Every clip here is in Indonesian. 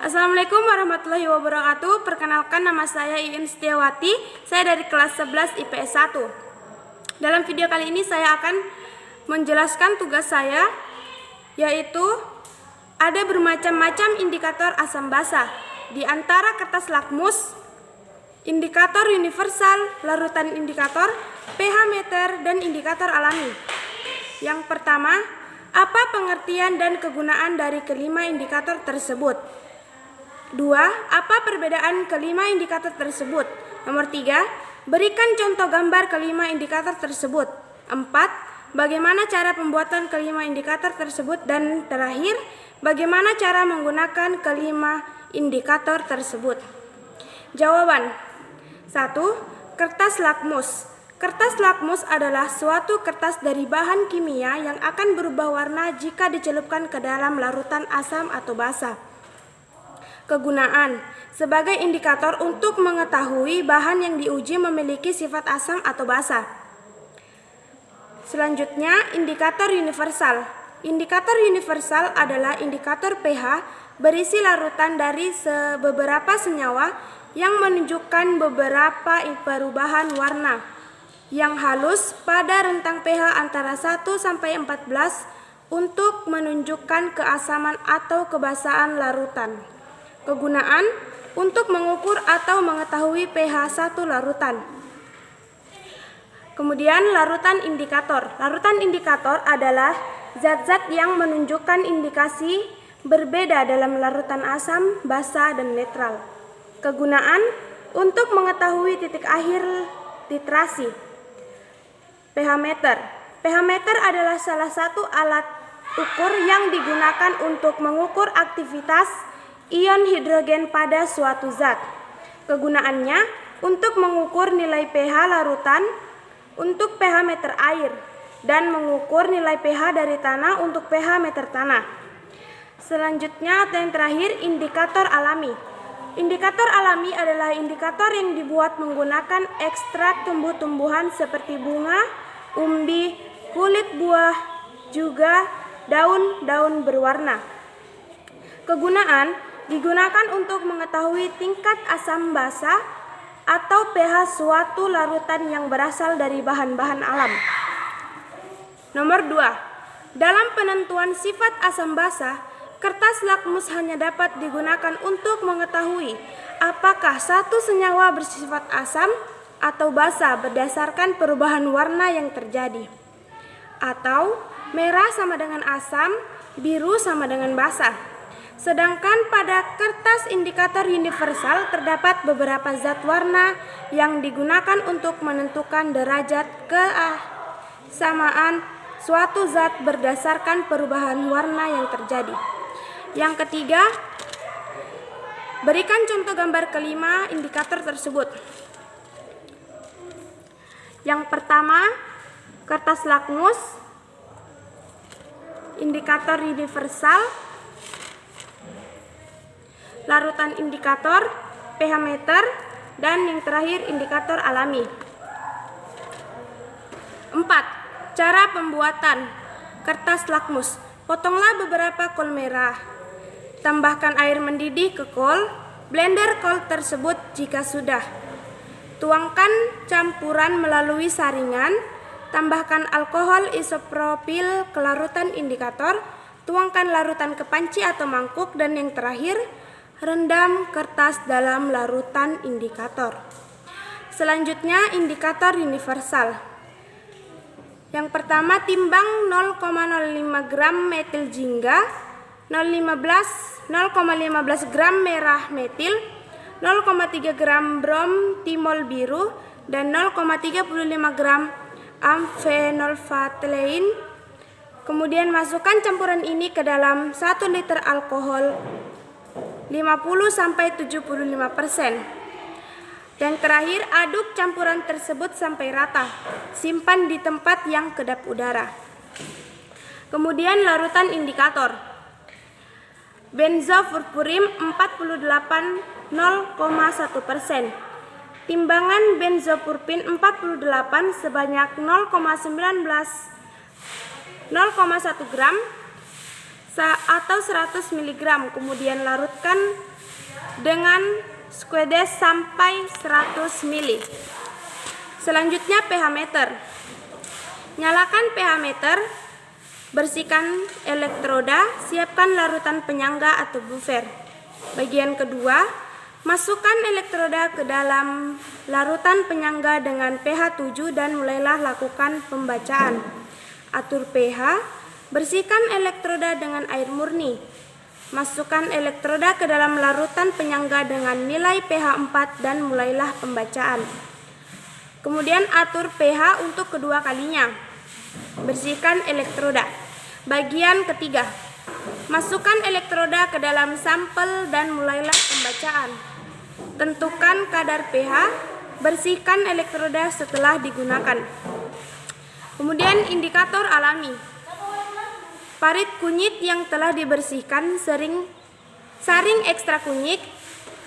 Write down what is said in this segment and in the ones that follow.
Assalamualaikum warahmatullahi wabarakatuh. Perkenalkan, nama saya Iin Setiawati. Saya dari kelas 11 IPS 1. Dalam video kali ini saya akan menjelaskan tugas saya, yaitu ada bermacam-macam indikator asam basa. Di antara kertas lakmus, indikator universal, larutan indikator, pH meter, dan indikator alami. Yang pertama, apa pengertian dan kegunaan dari kelima indikator tersebut? 2. Apa perbedaan kelima indikator tersebut? Nomor 3. Berikan contoh gambar kelima indikator tersebut. 4. Bagaimana cara pembuatan kelima indikator tersebut? Dan terakhir, bagaimana cara menggunakan kelima indikator tersebut? Jawaban. 1. Kertas lakmus. Kertas lakmus adalah suatu kertas dari bahan kimia yang akan berubah warna jika dicelupkan ke dalam larutan asam atau basa. Kegunaan: sebagai indikator untuk mengetahui bahan yang diuji memiliki sifat asam atau basa. Selanjutnya, indikator universal. Indikator universal adalah indikator pH berisi larutan dari beberapa senyawa yang menunjukkan beberapa perubahan warna yang halus pada rentang pH antara 1 sampai 14 untuk menunjukkan keasaman atau kebasahan larutan. Kegunaan: untuk mengukur atau mengetahui pH satu larutan. Kemudian larutan indikator. Larutan indikator adalah zat-zat yang menunjukkan indikasi berbeda dalam larutan asam, basa, dan netral. Kegunaan: untuk mengetahui titik akhir titrasi. pH meter. pH meter adalah salah satu alat ukur yang digunakan untuk mengukur aktivitas ion hidrogen pada suatu zat. Kegunaannya untuk mengukur nilai pH larutan untuk pH meter air dan mengukur nilai pH dari tanah untuk pH meter tanah. Selanjutnya atau yang terakhir, indikator alami. Indikator alami adalah indikator yang dibuat menggunakan ekstrak tumbuh-tumbuhan seperti bunga, umbi, kulit buah, juga daun-daun berwarna. Kegunaan: digunakan untuk mengetahui tingkat asam basa atau pH suatu larutan yang berasal dari bahan-bahan alam. Nomor 2. Dalam penentuan sifat asam basa, kertas lakmus hanya dapat digunakan untuk mengetahui apakah satu senyawa bersifat asam atau basa berdasarkan perubahan warna yang terjadi, atau merah sama dengan asam, biru sama dengan basa. Sedangkan pada kertas indikator universal terdapat beberapa zat warna yang digunakan untuk menentukan derajat kesamaan suatu zat berdasarkan perubahan warna yang terjadi. Yang ketiga, berikan contoh gambar kelima indikator tersebut. Yang pertama, kertas lakmus, indikator universal, larutan indikator, pH meter, dan yang terakhir indikator alami. 4. Cara pembuatan kertas lakmus. Potonglah beberapa kol merah. Tambahkan air mendidih ke kol. Blender kol tersebut jika sudah. Tuangkan campuran melalui saringan. Tambahkan alkohol isopropil ke larutan indikator. Tuangkan larutan ke panci atau mangkuk, dan yang terakhir, rendam kertas dalam larutan indikator. Selanjutnya, indikator universal. Yang pertama, timbang 0,05 gram metil jingga, 0,15 gram merah metil, 0,3 gram brom timol biru, dan 0,35 gram amfenolfatalein. Kemudian masukkan campuran ini ke dalam 1 liter alkohol 50-75%. Yang terakhir, aduk campuran tersebut sampai rata. Simpan di tempat yang kedap udara. Kemudian larutan indikator. Benzofurfurim 48,0,1%. Timbangan benzopurpin 48 sebanyak 0,1 gram. atau 100 mg, kemudian larutkan dengan squeeze sampai 100 ml. Selanjutnya pH meter. Nyalakan pH meter, bersihkan elektroda, siapkan larutan penyangga atau buffer. Bagian kedua, masukkan elektroda ke dalam larutan penyangga dengan pH 7 dan mulailah lakukan pembacaan. Atur pH, bersihkan elektroda dengan air murni. Masukkan elektroda ke dalam larutan penyangga dengan nilai pH 4 dan mulailah pembacaan. Kemudian atur pH untuk kedua kalinya. Bersihkan elektroda. Bagian ketiga, masukkan elektroda ke dalam sampel dan mulailah pembacaan. Tentukan kadar pH, bersihkan elektroda setelah digunakan. Kemudian indikator alami. Parit kunyit yang telah dibersihkan, saring ekstra kunyit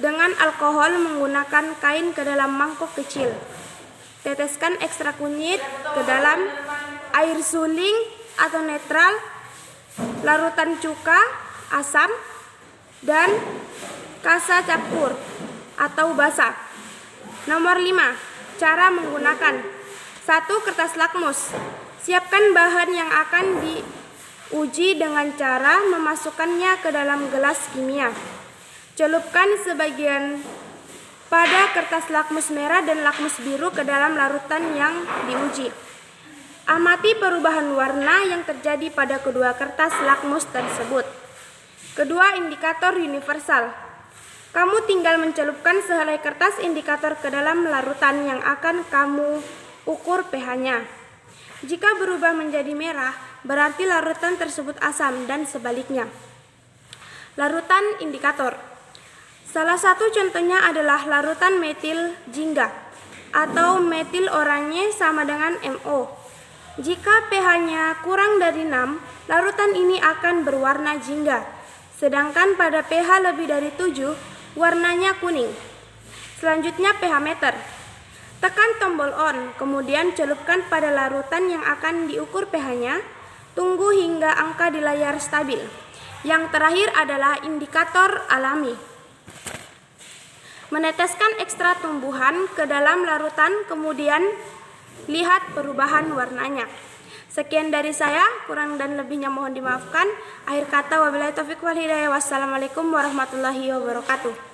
dengan alkohol menggunakan kain ke dalam mangkok kecil. Teteskan ekstra kunyit ke dalam air suling atau netral, larutan cuka, asam, dan kasa campur atau basa. Nomor 5. Cara menggunakan. 1. Kertas lakmus. Siapkan bahan yang akan diuji dengan cara memasukkannya ke dalam gelas kimia. Celupkan sebagian pada kertas lakmus merah dan lakmus biru ke dalam larutan yang diuji. Amati perubahan warna yang terjadi pada kedua kertas lakmus tersebut. Kedua, indikator universal. Kamu tinggal mencelupkan sehelai kertas indikator ke dalam larutan yang akan kamu ukur pH-nya. Jika berubah menjadi merah, berarti larutan tersebut asam dan sebaliknya. Larutan indikator. Salah satu contohnya adalah larutan metil jingga atau metil oranye sama dengan MO. Jika pH-nya kurang dari 6, larutan ini akan berwarna jingga. Sedangkan pada pH lebih dari 7, warnanya kuning. Selanjutnya pH meter. Tekan tombol on, kemudian celupkan pada larutan yang akan diukur pH-nya. Tunggu hingga angka di layar stabil. Yang terakhir adalah indikator alami. Meneteskan ekstrak tumbuhan ke dalam larutan, kemudian lihat perubahan warnanya. Sekian dari saya, kurang dan lebihnya mohon dimaafkan. Akhir kata, wabillahi taufiq wal hidayah. Wassalamualaikum warahmatullahi wabarakatuh.